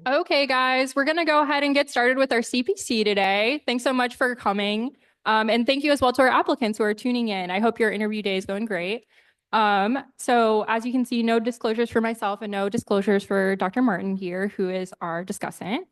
Okay, guys, we're going to go ahead and get started with our CPC today. Thanks so much for coming. And thank you as well to our applicants who are tuning in. I hope your interview day is going great. So as you can see, no disclosures for myself and no disclosures for Dr. Martin here, who is our discussant.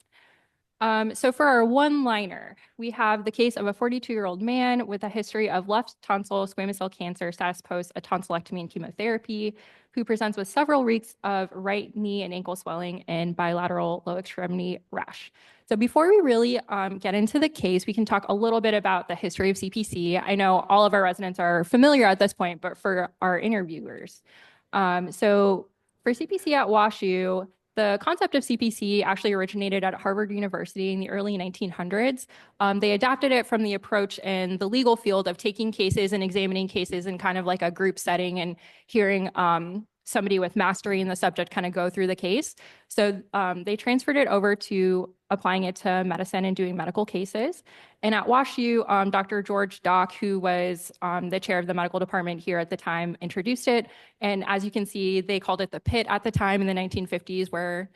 So for our one-liner, we have the case of a 42-year-old man with a history of left tonsil squamous cell cancer status post a tonsillectomy and chemotherapy, who presents with several weeks of right knee and ankle swelling and bilateral low extremity rash. So before we really get into the case, we can talk a little bit about the history of CPC. I know all of our residents are familiar at this point, but for our interviewers. So for CPC at WashU, the concept of CPC actually originated at Harvard University in the early 1900s. They adapted it from the approach in the legal field of taking cases and examining cases in kind of like a group setting and hearing somebody with mastery in the subject kind of go through the case. So they transferred it over to applying it to medicine and doing medical cases. And at WashU, Dr. George Dock, who was the chair of the medical department here at the time, introduced it. And as you can see, they called it the pit at the time in the 1950s, where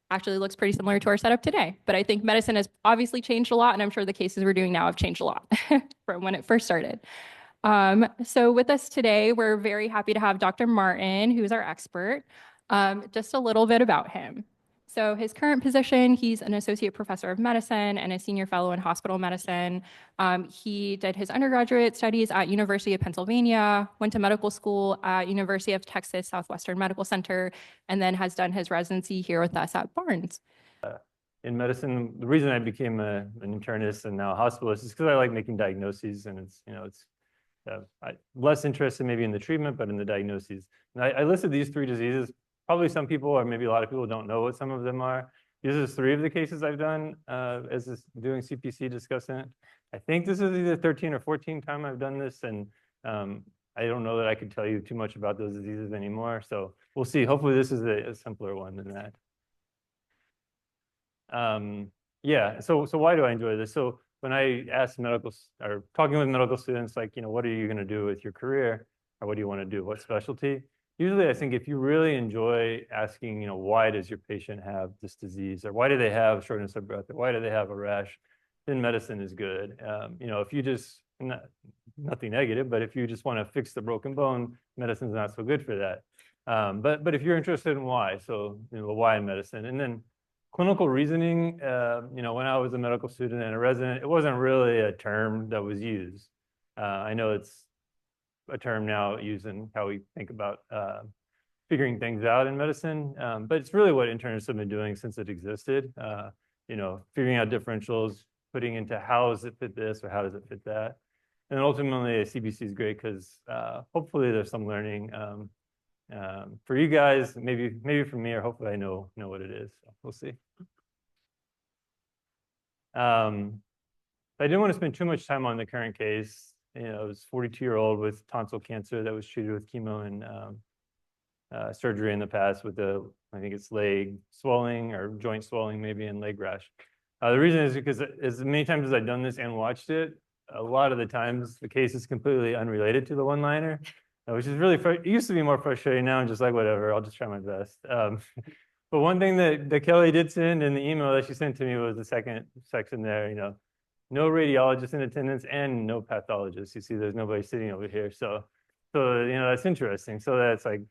actually looks pretty similar to our setup today. But I think medicine has obviously changed a lot, and I'm sure the cases we're doing now have changed a lot from when it first started. So with us today, we're very happy to have Dr. Martin, who's our expert. Just a little bit about him. So his current position, he's an associate professor of medicine and a senior fellow in hospital medicine. He did his undergraduate studies at University of Pennsylvania, went to medical school at University of Texas Southwestern Medical Center, and then has done his residency here with us at Barnes. In medicine, the reason I became an internist and now a hospitalist is because I like making diagnoses, and it's less interested maybe in the treatment, but in the diagnoses. And I listed these three diseases. Probably some people, or maybe a lot of people, don't know what some of them are. These are three of the cases I've done as doing CPC discussant. I think this is either 13 or 14 time I've done this, and I don't know that I could tell you too much about those diseases anymore. So we'll see. Hopefully this is a simpler one than that. Yeah, so why do I enjoy this? So when I ask talking with medical students, like, what are you going to do with your career, or what do you want to do? What specialty? Usually I think if you really enjoy asking, why does your patient have this disease, or why do they have shortness of breath, or why do they have a rash, then medicine is good. If you just, nothing negative, but if you just want to fix the broken bone, medicine's not so good for that. But if you're interested in why, so why in medicine, and then clinical reasoning, when I was a medical student and a resident, it wasn't really a term that was used. I know it's a term now used in how we think about figuring things out in medicine, but it's really what internists have been doing since it existed. Figuring out differentials, putting into how does it fit this or how does it fit that. And ultimately, a CBC is great because hopefully there's some learning for you guys, maybe for me, or hopefully I know what it is. So we'll see. I didn't want to spend too much time on the current case. It was a 42-year-old with tonsil cancer that was treated with chemo and surgery in the past with I think it's leg swelling or joint swelling maybe, and leg rash. The reason is because as many times as I've done this and watched it, a lot of the times the case is completely unrelated to the one-liner, which is really, it used to be more frustrating. Now I'm just like, whatever, I'll just try my best. But one thing that Kelly did send in the email that she sent to me was the second section there, no radiologist in attendance and no pathologist. You see, there's nobody sitting over here. So that's interesting. So that's like,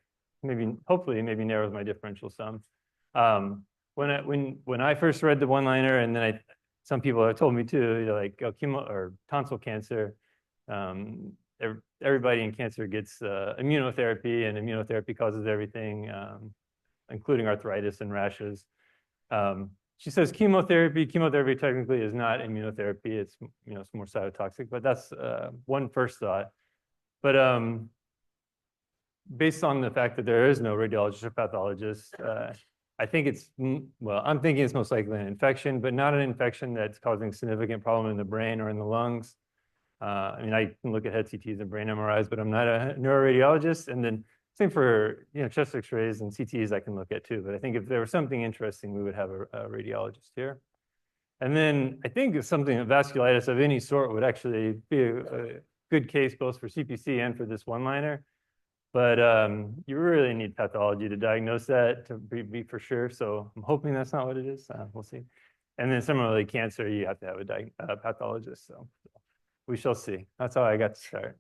hopefully narrows my differential some. When I first read the one-liner, and then some people have told me too, chemo or tonsil cancer, everybody in cancer gets immunotherapy, and immunotherapy causes everything, including arthritis and rashes. She says chemotherapy technically is not immunotherapy. It's it's more cytotoxic, but that's one first thought. But based on the fact that there is no radiologist or pathologist, I think I'm thinking it's most likely an infection, but not an infection that's causing significant problem in the brain or in the lungs. I can look at head CTs and brain MRIs, but I'm not a neuroradiologist. And then same for chest X-rays and CTs I can look at too. But I think if there was something interesting, we would have a radiologist here. And then I think if something vasculitis of any sort would actually be a good case both for CPC and for this one-liner. But you really need pathology to diagnose that to be for sure. So I'm hoping that's not what it is. We'll see. And then similarly, cancer, you have to have a pathologist. So we shall see. That's how I got to start.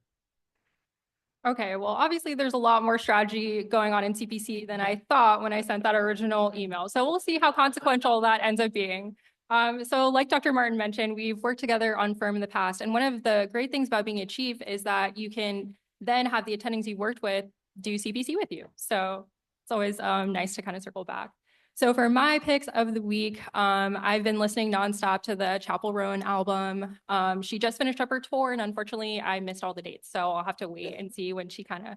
Okay, well, obviously there's a lot more strategy going on in CPC than I thought when I sent that original email. So we'll see how consequential that ends up being. So like Dr. Martin mentioned, we've worked together on firm in the past. And one of the great things about being a chief is that you can then have the attendings you worked with do CPC with you. So it's always nice to kind of circle back. So for my picks of the week, I've been listening nonstop to the Chapel Roan album. She just finished up her tour, and unfortunately, I missed all the dates. So I'll have to wait and see when she kind of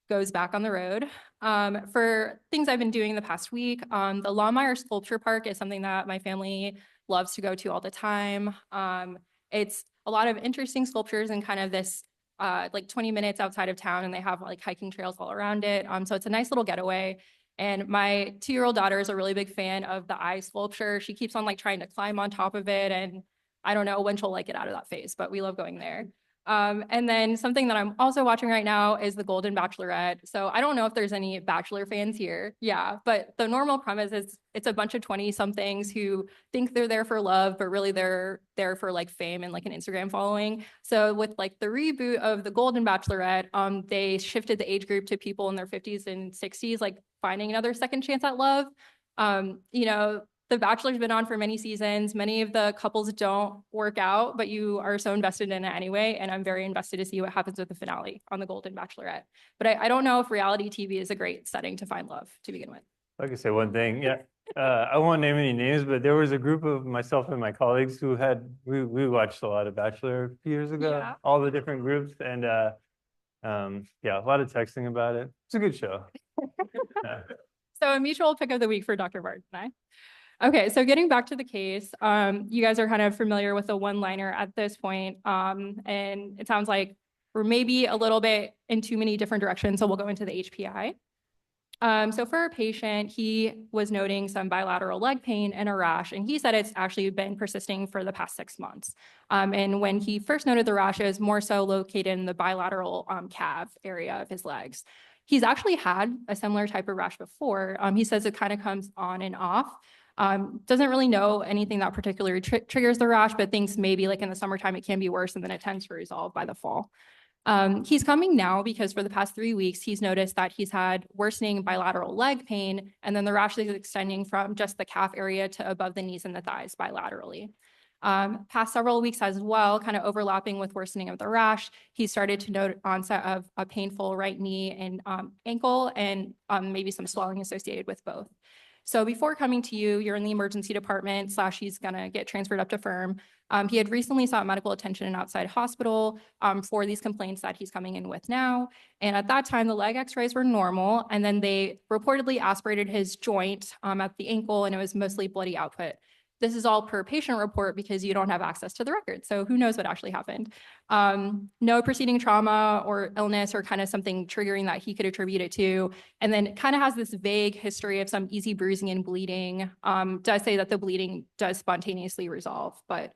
goes back on the road. For things I've been doing the past week, the Lawmeyer Sculpture Park is something that my family loves to go to all the time. It's a lot of interesting sculptures and kind of this like 20 minutes outside of town, and they have like hiking trails all around it. So it's a nice little getaway. And my 2-year-old daughter is a really big fan of the eye sculpture. She keeps on like trying to climb on top of it. And I don't know when she'll like get out of that phase, but we love going there. And then something that I'm also watching right now is The Golden Bachelorette. So I don't know if there's any Bachelor fans here. Yeah, but the normal premise is it's a bunch of 20 somethings who think they're there for love, but really they're there for like fame and like an Instagram following. So with like the reboot of The Golden Bachelorette, they shifted the age group to people in their 50s and 60s, like finding another second chance at love. You know, the Bachelor's been on for many seasons. Many of the couples don't work out, but you are so invested in it anyway. And I'm very invested to see what happens with the finale on The Golden Bachelorette. But I don't know if reality TV is a great setting to find love to begin with. I can say one thing. Yeah. I won't name any names, but there was a group of myself and my colleagues who we watched a lot of Bachelor a few years ago, Yeah. all the different groups, and yeah, a lot of texting about it. It's a good show. So a mutual pick of the week for Dr. Martin and I. Okay, so getting back to the case, you guys are kind of familiar with the one-liner at this point, and it sounds like we're maybe a little bit in too many different directions, so we'll go into the HPI. So for a patient, he was noting some bilateral leg pain and a rash, and he said it's actually been persisting for the past 6 months. And when he first noted the rash, it was more so located in the bilateral calf area of his legs. He's actually had a similar type of rash before. He says it kind of comes on and off. Doesn't really know anything that particularly triggers the rash, but thinks maybe like in the summertime it can be worse, and then it tends to resolve by the fall. He's coming now because for the past 3 weeks, he's noticed that he's had worsening bilateral leg pain, and then the rash is extending from just the calf area to above the knees and the thighs bilaterally. Past several weeks as well, kind of overlapping with worsening of the rash, he started to note onset of a painful right knee and ankle, and maybe some swelling associated with both. So before coming to you, you're in the emergency department / he's gonna get transferred up to firm. He had recently sought medical attention in an outside hospital for these complaints that he's coming in with now. And at that time, the leg x-rays were normal. And then they reportedly aspirated his joint at the ankle, and it was mostly bloody output. This is all per patient report because you don't have access to the record. So who knows what actually happened. No preceding trauma or illness or kind of something triggering that he could attribute it to. And then it kind of has this vague history of some easy bruising and bleeding. Does say that the bleeding does spontaneously resolve, but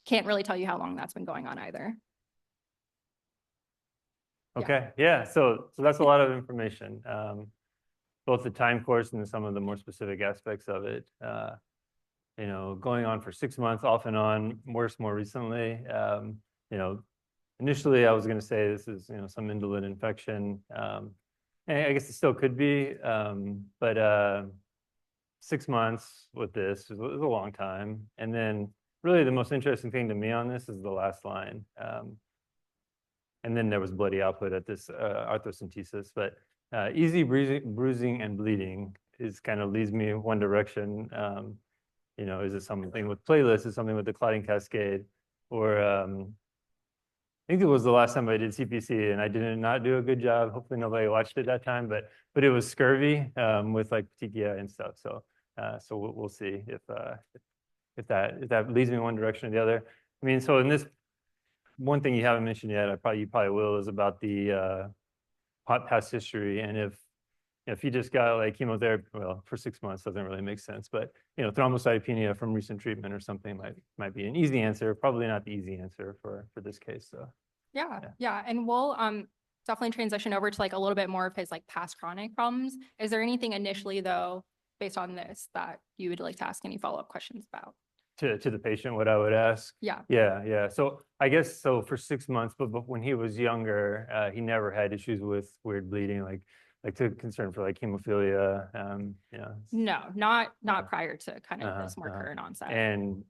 can't really tell you how long that's been going on either. Okay, yeah, so that's a lot of information, both the time course and some of the more specific aspects of it. You know, going on for 6 months, off and on, worse more recently. You know, initially I was going to say this is, you know, some indolent infection. And I guess it still could be, but 6 months with this is a long time. And then really the most interesting thing to me on this is the last line. And then there was bloody output at this arthrocentesis, but easy bruising and bleeding is kind of leads me in one direction. You know, is it something with playlists? Is it something with the clotting cascade? Or I think it was the last time I did CPC and I did not do a good job. Hopefully nobody watched it that time, but it was scurvy with like petechiae and stuff. So we'll see if that leads me in one direction or the other. I mean, so in this one thing you haven't mentioned yet, you probably will, is about the past history, and if you just got like chemotherapy, well, for 6 months doesn't really make sense, but you know, thrombocytopenia from recent treatment or something might be an easy answer. Probably not the easy answer for this case, though. Yeah. And we'll definitely transition over to like a little bit more of his like past chronic problems. Is there anything initially though, based on this, that you would like to ask any follow-up questions about? To the patient, what I would ask. Yeah. Yeah. So I guess so for 6 months, but when he was younger, he never had issues with weird bleeding, like to concern for like hemophilia. No, not prior to kind of this more uh-huh. current onset. And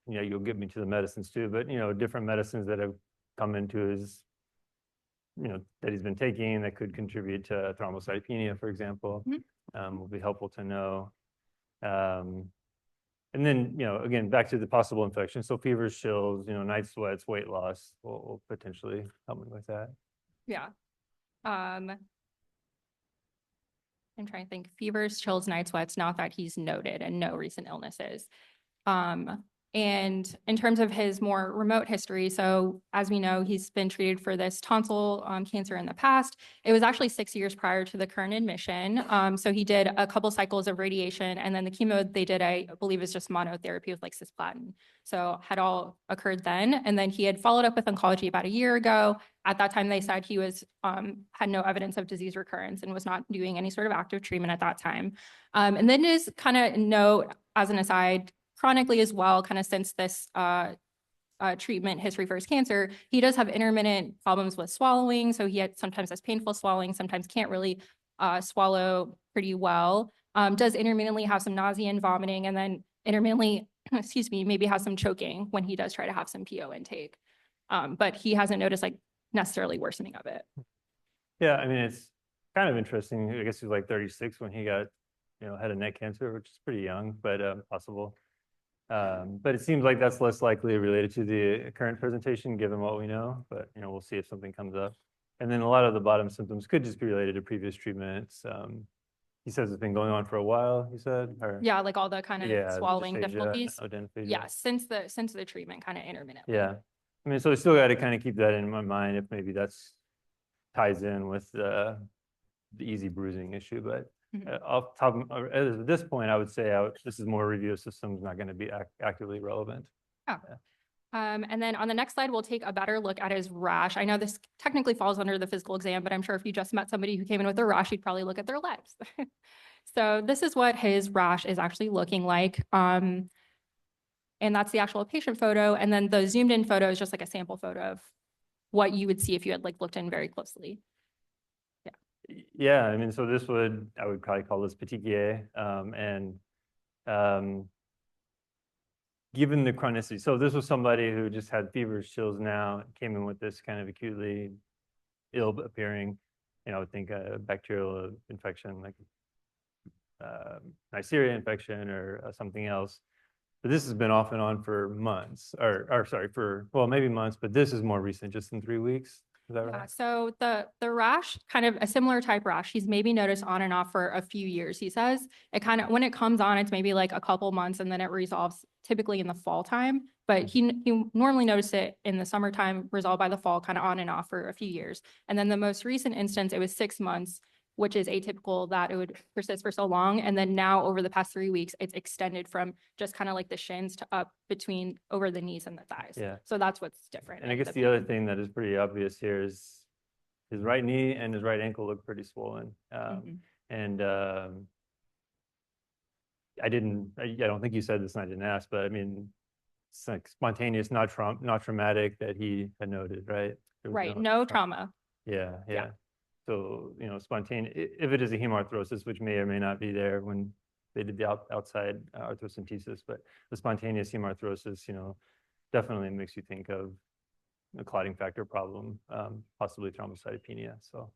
you'll get me to the medicines too, but different medicines that have come into his, that he's been taking that could contribute to thrombocytopenia, for example, will be helpful to know. And then, again, back to the possible infection. So fevers, chills, night sweats, weight loss will potentially help me with that. Yeah. I'm trying to think. Fevers, chills, night sweats, not that he's noted, and no recent illnesses. And in terms of his more remote history, so as we know, he's been treated for this tonsil cancer in the past. It was actually 6 years prior to the current admission. So he did a couple cycles of radiation, and then the chemo they did, I believe, is just monotherapy with like cisplatin. So had all occurred then, and then he had followed up with oncology about a year ago. At that time, they said he was had no evidence of disease recurrence and was not doing any sort of active treatment at that time. And then just kind of note, as an aside, chronically as well, kind of since this treatment history for his cancer, he does have intermittent problems with swallowing. So he sometimes has painful swallowing, sometimes can't really swallow pretty well. Does intermittently have some nausea and vomiting, and then intermittently, excuse me, maybe has some choking when he does try to have some PO intake. But he hasn't noticed like necessarily worsening of it. Yeah, I mean, it's kind of interesting. I guess he was like 36 when he got, head and neck cancer, which is pretty young, but possible. But it seems like that's less likely related to the current presentation, given what we know. But we'll see if something comes up. And then a lot of the bottom symptoms could just be related to previous treatments. He says it's been going on for a while. He said, yeah, like all the kind of swallowing difficulties. Odynophagia. Yeah, since the treatment, kind of intermittently. Yeah, I mean, so I still got to kind of keep that in my mind if maybe that's ties in with the easy bruising issue, but. Off top at this point, I would say this is more review of systems, not going to be actively relevant. Oh. Yeah. And then on the next slide, we'll take a better look at his rash. I know this technically falls under the physical exam, but I'm sure if you just met somebody who came in with a rash, you'd probably look at their legs. So this is what his rash is actually looking like. And that's the actual patient photo. And then the zoomed in photo is just like a sample photo of what you would see if you had like looked in very closely. Yeah, I mean, so I would probably call this petechiae, and given the chronicity, so this was somebody who just had fevers, chills now, came in with this kind of acutely ill appearing, I would think a bacterial infection like Neisseria infection or something else. But this has been off and on for months, or sorry, maybe months, but this is more recent, just in 3 weeks. Is that right? Yeah, so the rash, kind of a similar type rash, he's maybe noticed on and off for a few years. He says it kind of, when it comes on, it's maybe like a couple months and then it resolves typically in the fall time. But he normally noticed it in the summertime, resolved by the fall, kind of on and off for a few years. And then the most recent instance, it was 6 months, which is atypical that it would persist for so long. And then now over the past 3 weeks, it's extended from just kind of like the shins to up between over the knees and the thighs. Yeah. So that's what's different. And I guess the other thing that is pretty obvious here is his right knee and his right ankle look pretty swollen. And I don't think you said this and I didn't ask, but I mean, it's like spontaneous, not traumatic that he had noted, right? Right, no trauma. Yeah. So, spontaneous, if it is a hemarthrosis, which may or may not be there when they did the outside arthrocentesis, but the spontaneous hemarthrosis, definitely makes you think of a clotting factor problem, possibly thrombocytopenia. So.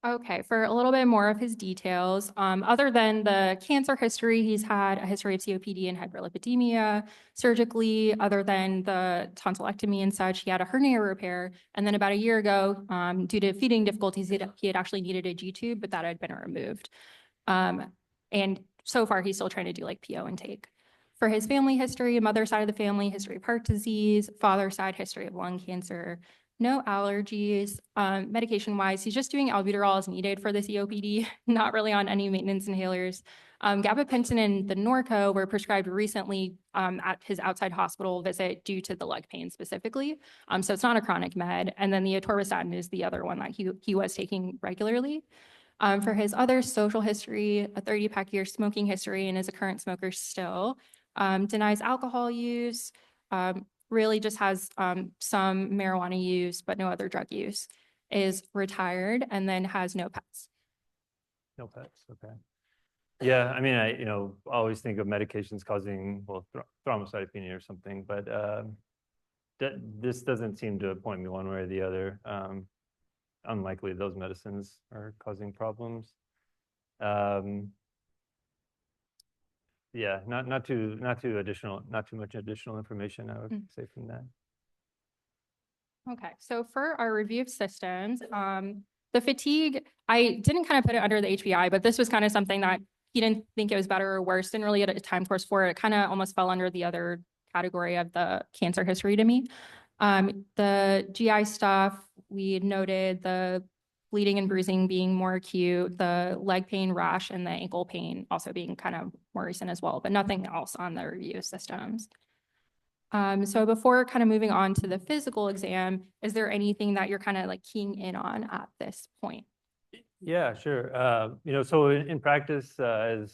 Okay, for a little bit more of his details, other than the cancer history, he's had a history of COPD and hyperlipidemia surgically. Other than the tonsillectomy and such, he had a hernia repair. And then about a year ago, due to feeding difficulties, he had actually needed a G tube, but that had been removed. And so far, he's still trying to do like PO intake. For his family history, mother's side of the family, history of heart disease, father's side, history of lung cancer. No allergies. Medication-wise, he's just doing albuterol as needed for the COPD, not really on any maintenance inhalers. Gabapentin and the Norco were prescribed recently at his outside hospital visit due to the leg pain specifically. So it's not a chronic med. And then the atorvastatin is the other one that he was taking regularly. For his other social history, a 30-pack year smoking history, and is a current smoker still. Denies alcohol use, really just has some marijuana use, but no other drug use. Is retired and then has no pets. No pets. Okay. Yeah, I mean, I always think of medications causing, well, thrombocytopenia or something, but this doesn't seem to point me one way or the other. Unlikely those medicines are causing problems. Yeah, not too much additional information, I would say from that. Okay, so for our review of systems, the fatigue, I didn't kind of put it under the HBI, but this was kind of something that he didn't think it was better or worse, didn't really get a time course for it. It kind of almost fell under the other category of the cancer history to me. The GI stuff, we noted the bleeding and bruising being more acute, the leg pain, rash, and the ankle pain also being kind of more recent as well, but nothing else on the review systems. So before kind of moving on to the physical exam, is there anything that you're kind of like keying in on at this point? Yeah, sure. So in practice, I'm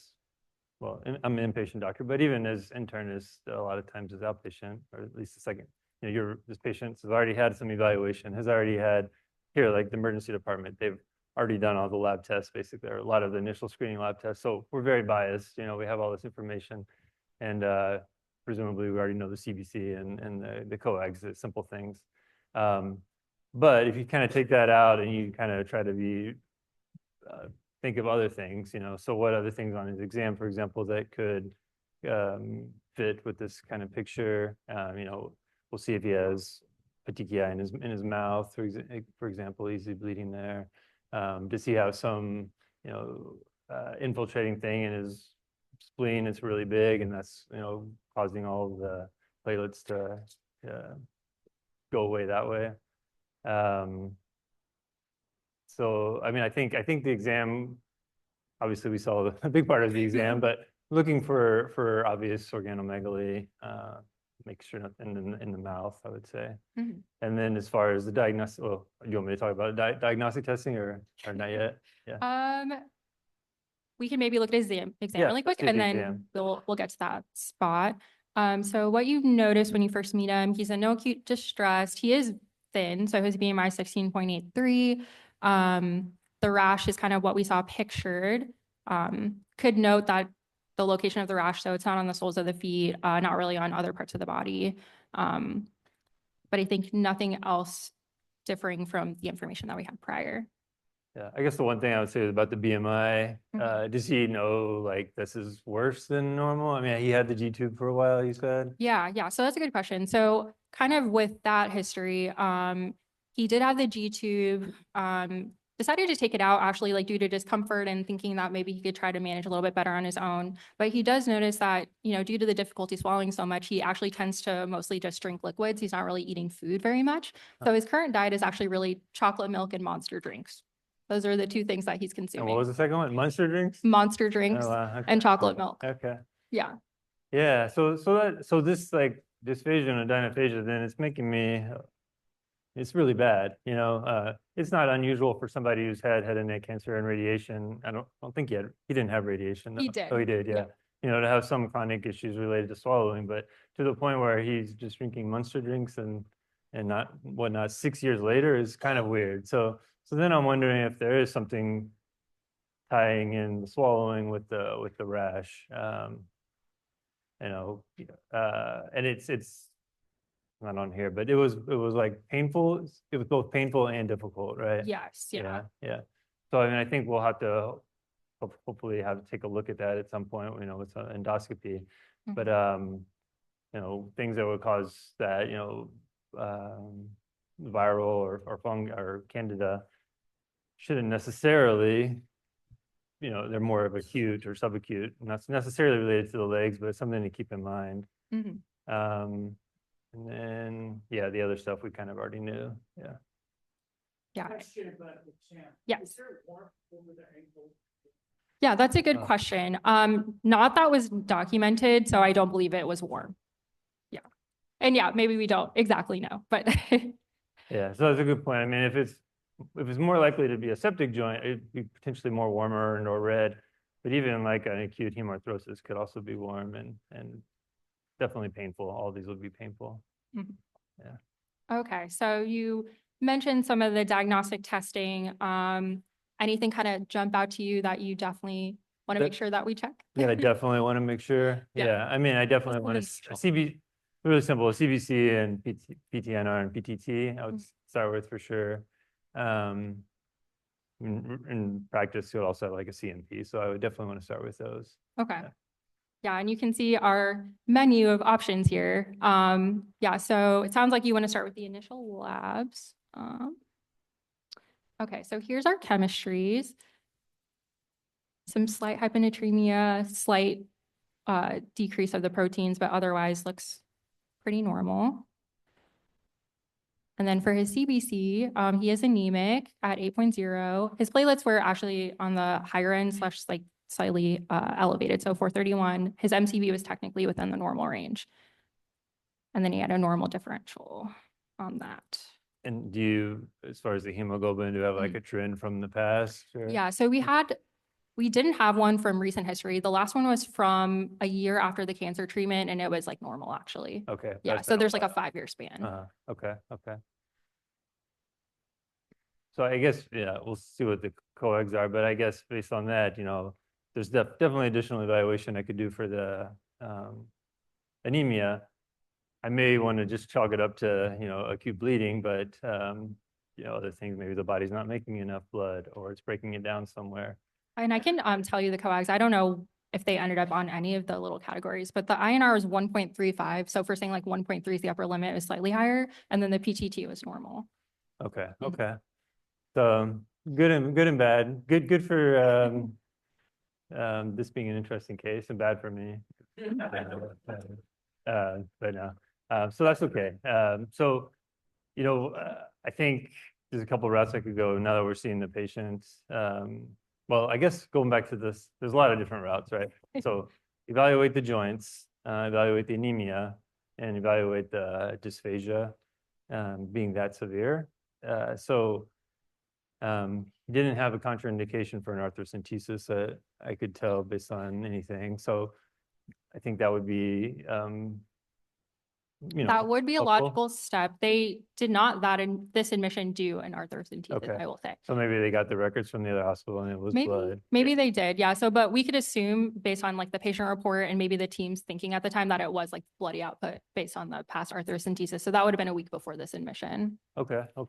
an inpatient doctor, but even as internist, a lot of times as outpatient, or at least a second, this patient has already had some evaluation, has already had like the emergency department, they've already done all the lab tests, basically, or a lot of the initial screening lab tests. So we're very biased. We have all this information, and presumably we already know the CBC and the coags, the simple things. But if you kind of take that out and you kind of try to think of other things, so what other things on his exam, for example, that could fit with this kind of picture? We'll see if he has petechiae in his mouth, for example, easily bleeding there. Does he have some, infiltrating thing in his spleen? It's really big, and that's causing all of the platelets to go away that way. So I mean, I think the exam, obviously we saw a big part of the exam, but looking for obvious organomegaly, make sure nothing in the mouth, I would say. And then as far as the diagnostic, well, you want me to talk about diagnostic testing or not yet? Yeah. We can maybe look at his exam really quick, and then we'll get to that spot. So what you notice when you first meet him, he's in no acute distress. He is thin, so his BMI is 16.83. The rash is kind of what we saw pictured. Could note that the location of the rash, so it's not on the soles of the feet, not really on other parts of the body. But I think nothing else differing from the information that we had prior. Yeah, I guess the one thing I would say is about the BMI. Does he know like this is worse than normal? I mean, he had the G tube for a while, you said? Yeah. So that's a good question. So kind of with that history, he did have the G tube, decided to take it out actually like due to discomfort and thinking that maybe he could try to manage a little bit better on his own. But he does notice that, due to the difficulty swallowing so much, he actually tends to mostly just drink liquids. He's not really eating food very much. So his current diet is actually really chocolate milk and Monster drinks. Those are the two things that he's consuming. And what was the second one? Monster drinks? Monster drinks and chocolate milk. Okay. Yeah. Yeah. So this like dysphagia and dynaphagia, then it's making me, it's really bad. It's not unusual for somebody who's had head and neck cancer and radiation. I don't think he didn't have radiation. He did. Oh, he did. Yeah. To have some chronic issues related to swallowing, but to the point where he's just drinking Monster drinks and not whatnot 6 years later is kind of weird. So then I'm wondering if there is something tying in the swallowing with the rash. And it's not on here, but it was like painful. It was both painful and difficult, right? Yes. Yeah. So I mean, I think we'll have to hopefully take a look at that at some point. It's an endoscopy, but things that would cause that, viral or fungi or candida shouldn't necessarily, they're more of acute or subacute, and that's necessarily related to the legs, but it's something to keep in mind. And then, yeah, the other stuff we kind of already knew. Yeah. Yeah. Question about the champ. Yeah. Is there warmth over the ankle? Yeah, that's a good question. Not that was documented, so I don't believe it was warm. Yeah. And yeah, maybe we don't exactly know, but Yeah, so that's a good point. I mean, if it's more likely to be a septic joint, it'd be potentially more warmer and or red. But even like an acute hemarthrosis could also be warm and definitely painful. All these would be painful. Mhm. Yeah. Okay, so you mentioned some of the diagnostic testing. Anything kind of jump out to you that you definitely want to make sure that we check? Yeah, I definitely want to make sure. Yeah. Yeah, I mean, I definitely want to really simple, CBC and PTNR and PTT. I would start with for sure. In practice, you'll also have like a CMP, so I would definitely want to start with those. Okay. Yeah. Yeah, and you can see our menu of options here. Yeah, so it sounds like you want to start with the initial labs. Okay, so here's our chemistries. Some slight hyponatremia, slight decrease of the proteins, but otherwise looks pretty normal. And then for his CBC, he is anemic at 8.0. His platelets were actually on the higher end slash like slightly elevated, so 431. His MCV was technically within the normal range. And then he had a normal differential on that. And do you, as far as the hemoglobin, do you have like a trend from the past? Or? Yeah, so we didn't have one from recent history. The last one was from a year after the cancer treatment, and it was like normal actually. Okay. Yeah, so there's like a 5-year span. Okay. So I guess, yeah, we'll see what the coegs are, but I guess based on that, there's definitely additional evaluation I could do for the anemia. I may want to just chalk it up to, acute bleeding, but, other things, maybe the body's not making enough blood or it's breaking it down somewhere. And I can tell you the coags. I don't know if they ended up on any of the little categories, but the INR is 1.35. So if we're saying like 1.3 is the upper limit, is slightly higher, and then the PTT was normal. Okay. So good and bad. Good for this being an interesting case, and bad for me. But no. So that's okay. So I think there's a couple of routes I could go now that we're seeing the patients. Well, I guess going back to this, there's a lot of different routes, right? So evaluate the joints, evaluate the anemia, and evaluate the dysphagia being that severe. He didn't have a contraindication for an arthrocentesis that I could tell based on anything. So I think that would be that would be a helpful. logical step. They did not in this admission do an arthrocentesis, Okay. I will say. So maybe they got the records from the other hospital and it was blood. Maybe they did, yeah. So, but we could assume based on like the patient report and maybe the team's thinking at the time that it was like bloody output based on the past arthrocentesis. So that would have been a week before this admission. Okay. So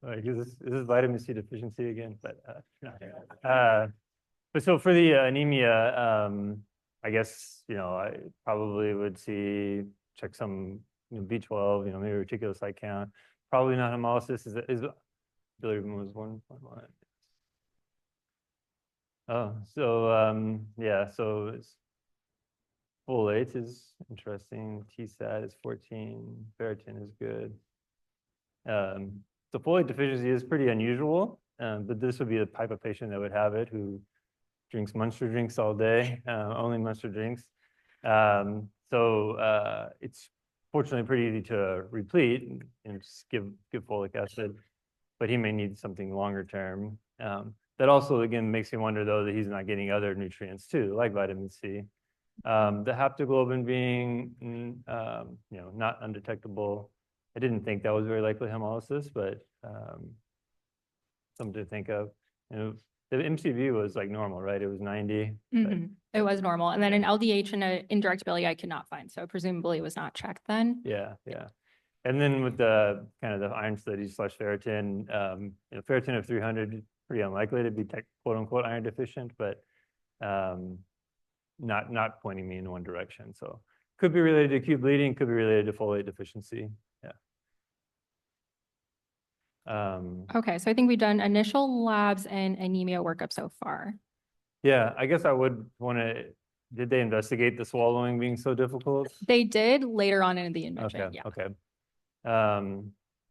is this vitamin C deficiency again? But so for the anemia, I guess, I probably would check some B12, maybe reticulocyte count. Probably not hemolysis. Is bilirubin was 1.1. Oh, so yeah, so it's folate is interesting. TSAT is 14. Ferritin is good. So folate deficiency is pretty unusual, but this would be the type of patient that would have it who drinks Monster drinks all day, only Monster drinks. So it's fortunately pretty easy to replete and just give folic acid, but he may need something longer term. That also, again, makes me wonder, though, that he's not getting other nutrients, too, like vitamin C. The haptoglobin being, not undetectable. I didn't think that was very likely hemolysis, but something to think of. The MCV was like normal, right? It was 90. It was normal. And then an LDH and an indirect bili I could not find. So presumably it was not checked then. Yeah. And then with the kind of the iron studies / ferritin, ferritin of 300, pretty unlikely to be quote unquote iron deficient, but not pointing me in one direction. So could be related to acute bleeding, could be related to folate deficiency. Okay, so I think we've done initial labs and anemia workup so far. Yeah, I guess I would want to did they investigate the swallowing being so difficult? They did later on in the intervention. Okay, Yeah. okay.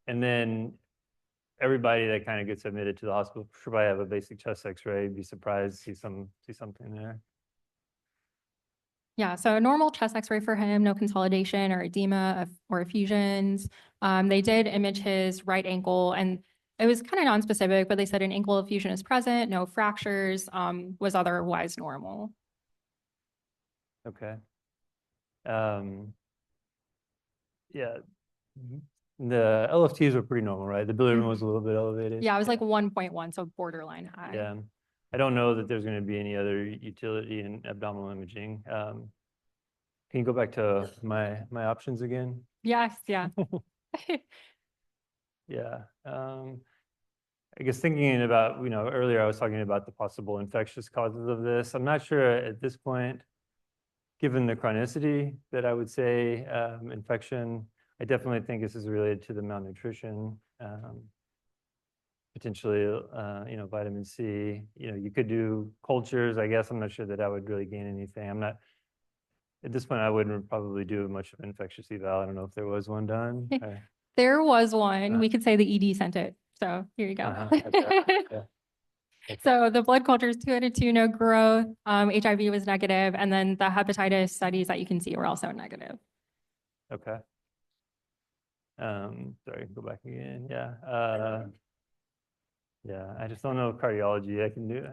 And then everybody that kind of gets admitted to the hospital should probably have a basic chest X-ray. Be surprised to see something there. Yeah, so a normal chest X-ray for him, no consolidation or edema or effusions. They did image his right ankle, and it was kind of non-specific, but they said an ankle effusion is present, no fractures, was otherwise normal. Okay. Yeah, the LFTs were pretty normal, right? The bilirubin was a little bit elevated. Yeah, it was like 1.1, so borderline high. Yeah, I don't know that there's going to be any other utility in abdominal imaging. Can you go back to my options again? Yes, yeah. Yeah. I guess thinking about, earlier I was talking about the possible infectious causes of this. I'm not sure at this point, given the chronicity, that I would say infection. I definitely think this is related to the malnutrition, potentially, vitamin C. You could do cultures. I guess I'm not sure that I would really gain anything. I'm not, at this point, I wouldn't probably do much of an infectious eval. I don't know if there was one done. There was one. We could say the ED sent it. So here you go. Okay. Yeah. So the blood culture is 2 out of 2, no growth. HIV was negative, and then the hepatitis studies that you can see were also negative. Okay. Sorry, go back again. Yeah. Yeah, I just don't know cardiology. I can do it.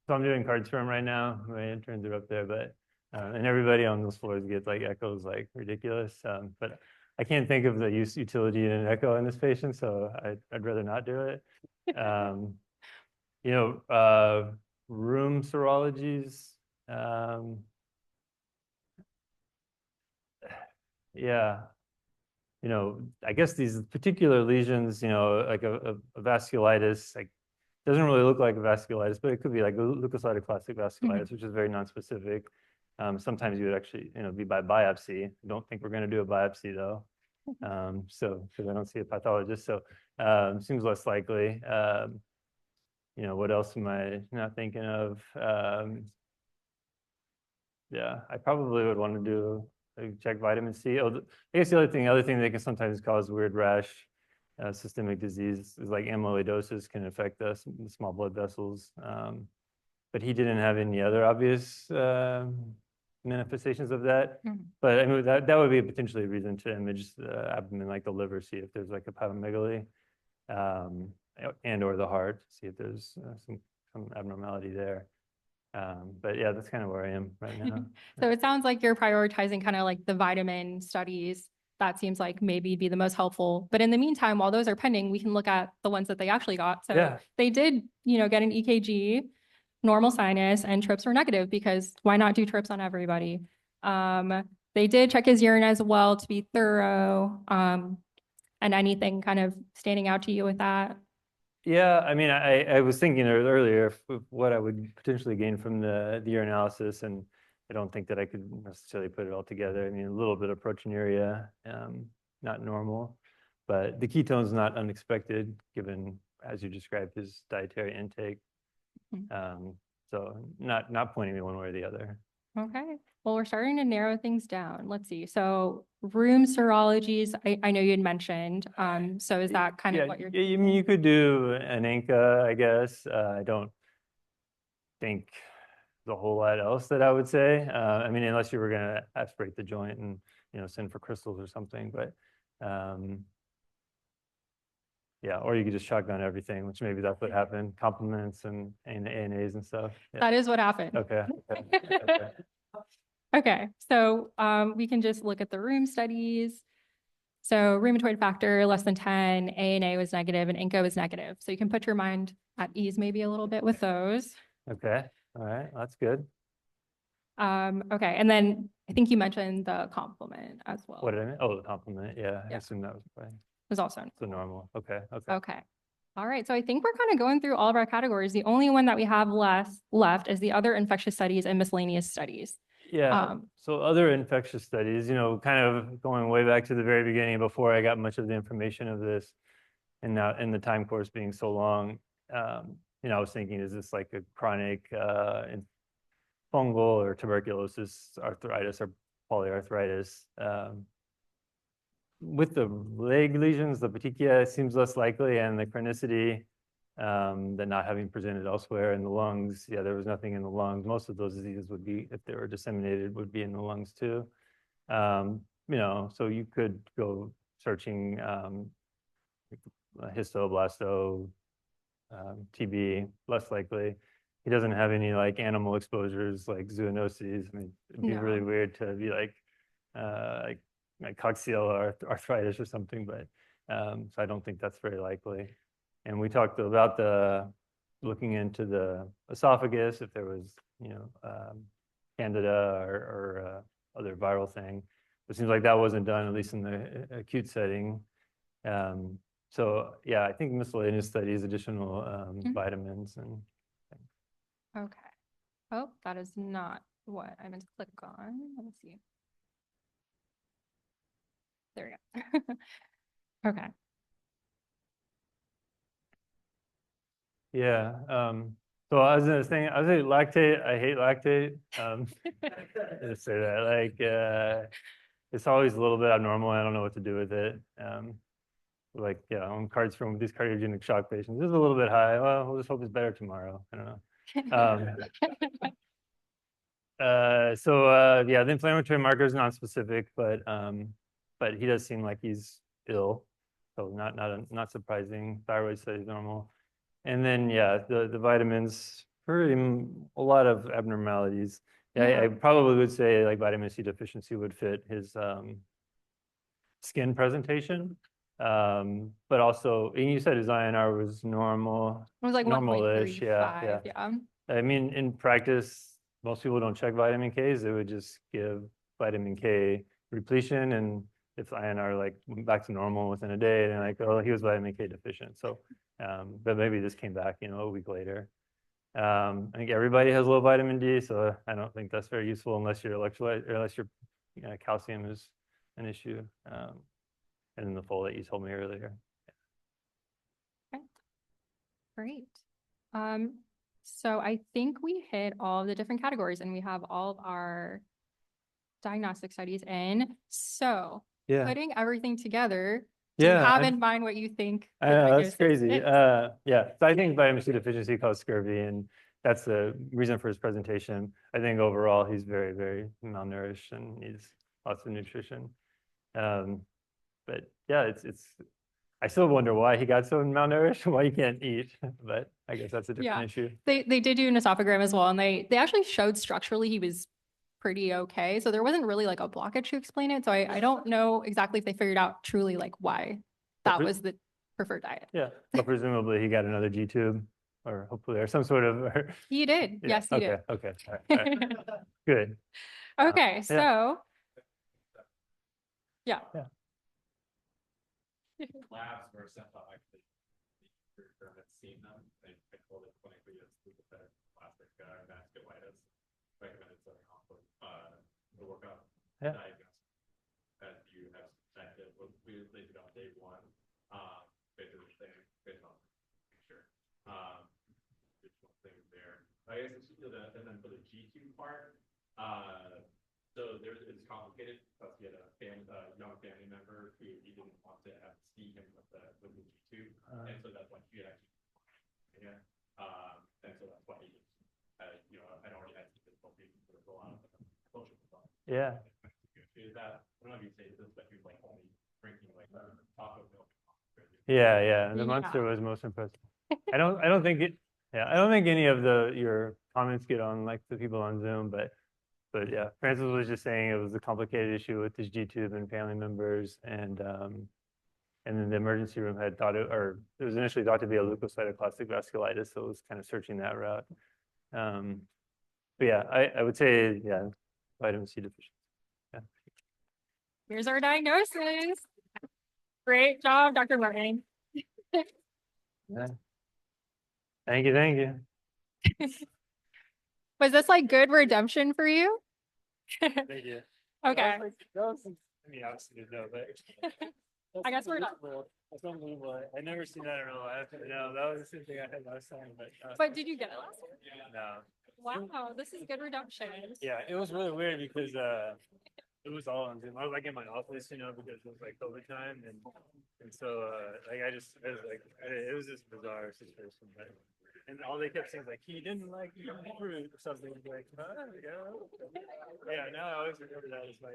So I'm doing cards for him right now. My interns are up there, but and everybody on those floors gets like echoes like ridiculous. But I can't think of the utility in an echo in this patient, so I'd rather not do it. Room serologies. Yeah. I guess these particular lesions, like a vasculitis, like doesn't really look like a vasculitis, but it could be like leukocytoclastic vasculitis, which is very nonspecific. Sometimes you would actually, be by biopsy. I don't think we're going to do a biopsy though. So because I don't see a pathologist, so seems less likely. What else am I not thinking of? Yeah, I probably would want to do check vitamin C. I guess the other thing that can sometimes cause weird rash, systemic disease is like amyloidosis can affect the small blood vessels. But he didn't have any other obvious manifestations of that. But I mean, that would be potentially a reason to image the abdomen, like the liver, see if there's like a hepatomegaly, and or the heart, see if there's some abnormality there. But yeah, that's kind of where I am right now. So it sounds like you're prioritizing kind of like the vitamin studies. That seems like maybe be the most helpful. But in the meantime, while those are pending, we can look at the ones that they actually got. So Yeah. they did, get an EKG, normal sinus, and trips were negative because why not do trips on everybody? They did check his urine as well to be thorough. And anything kind of standing out to you with that? Yeah, I mean, I was thinking earlier of what I would potentially gain from the urinalysis, and I don't think that I could necessarily put it all together. I mean, a little bit of proteinuria, not normal, but the ketones not unexpected given, as you described, his dietary intake. So not pointing me one way or the other. Okay. Well, we're starting to narrow things down. Let's see. So room serologies, I know you had mentioned. So is that kind of what you're I mean, you could do an ANCA, I guess. I don't think there's a whole lot else that I would say. I mean, unless you were going to aspirate the joint and, send for crystals or something. But yeah, or you could just shotgun everything, which maybe that's what happened. Compliments and ANAs and stuff. Yeah. That is what happened. Okay. Okay. So we can just look at the room studies. So rheumatoid factor less than 10, ANA was negative, and ANCA was negative. So you can put your mind at ease maybe a little bit with those. Okay. All right. That's good. Okay. And then I think you mentioned the complement as well. What did I mean? Oh, the complement. Yeah. I Yeah. assume that was fine. It was also So normal. Okay. Okay. All right. So I think we're kind of going through all of our categories. The only one that we have left is the other infectious studies and miscellaneous studies. Yeah. So other infectious studies, kind of going way back to the very beginning before I got much of the information of this, and now in the time course being so long, I was thinking, is this like a chronic fungal or tuberculosis, arthritis, or polyarthritis. With the leg lesions, the petechia seems less likely, and the chronicity, than not having presented elsewhere in the lungs. Yeah, there was nothing in the lungs. Most of those diseases would be, if they were disseminated, would be in the lungs too. So you could go searching histoblasto, TB, less likely. He doesn't have any like animal exposures like zoonoses. I mean, it'd be really weird to be like coxial arthritis or something, but so I don't think that's very likely. And we talked about looking into the esophagus if there was, candida or other viral thing. It seems like that wasn't done, at least in the acute setting. So yeah, I think miscellaneous studies, additional vitamins and things. Okay. Oh, that is not what I meant to click on. Let me see. There we go. Okay. Yeah. So I was saying, I hate lactate. Just say that, it's always a little bit abnormal. I don't know what to do with it. On cards from these cardiogenic shock patients, this is a little bit high. Well, we'll just hope it's better tomorrow. I don't know. The inflammatory marker is non-specific, but he does seem like he's ill, so not surprising. Thyroid study normal, and then the vitamins for a lot of abnormalities. I probably would say like vitamin C deficiency would fit his skin presentation, but also, and you said his INR was normal. It was like normal-ish. 1.35. Yeah. I mean, in practice, most people don't check vitamin Ks. They would just give vitamin K repletion, and if INR like went back to normal within a day, then like, oh, he was vitamin K deficient. So, but maybe this came back, a week later. I think everybody has low vitamin D, so I don't think that's very useful unless your electrolyte or unless your calcium is an issue. And then the folate you told me earlier. Okay. Great. So I think we hit all of the different categories and we have all of our diagnostic studies in. So putting everything together, do you have in mind what you think? I know, that's crazy. So I think vitamin C deficiency caused scurvy, and that's the reason for his presentation. I think overall he's very, very malnourished and needs lots of nutrition. But yeah, I still wonder why he got so malnourished, why he can't eat, but I guess that's a different issue. They did do an esophagram as well, and they actually showed structurally he was pretty okay. So there wasn't really like a blockage to explain it. So I don't know exactly if they figured out truly like why that was the preferred diet. Yeah, but presumably he got another G tube, or hopefully, or some sort of. He did. Yeah. Yes, he did. Okay. All right. Good. Okay, so yeah. Labs were sent out actually had seen them. I told it clinically it's sympathetic plastic vasculitis. Recommended setting off with the workup diagnosis that you have suspected. We laid it on day one. Basically saying based on picture. There's one thing there. I guess it's and then for the G2 part, so it's complicated because he had a young family member who he didn't want to have see him with the G2, and so that's why he had actually, and so that's why he just, I'd already had some difficulty with a lot of social stuff. Yeah. Is that, I don't know if you say this, but he was like only drinking like chocolate milk. Yeah. The Munster was most impressive. I don't think any of your comments get on like the people on Zoom, but yeah, Francis was just saying it was a complicated issue with his G-tube and family members, and then the emergency room had thought it was initially thought to be a leukocytoclastic vasculitis, so it was kind of searching that route. But yeah, I would say vitamin C deficiency. Yeah. Here's our diagnosis. Great job, Dr. Martin. Yeah. Thank you. Was this like good redemption for you? Thank you. Okay. I mean, obviously, no, but I guess we're done. That's unbelievable. I never seen that in real life. No, that was the same thing I had last time. But Did you get it last year? No. Wow, this is good redemption. Yeah, it was really weird because it was all on Zoom. I was like in my office, you know, because it was like COVID time, and so like I was like it was just bizarre situation. But, and all they kept saying is like he didn't like fruit or something. Like yeah, yeah. Now I always remember that as my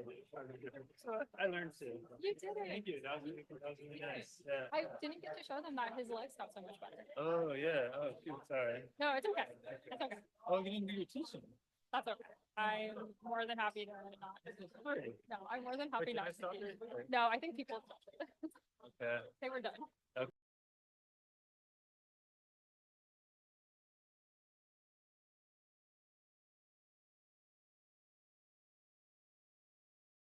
different. So I learned too. You did it. Thank you. That was really nice. Yeah. I didn't get to show them that his legs got so much better. Oh yeah. Oh shoot. Sorry. No, it's okay. It's okay. Oh, you didn't do your teaching. That's okay. I'm more than happy to not. Really? No, I'm more than happy Wait, can I not. stop To. it? No, I think people stopped it. Okay. They were done.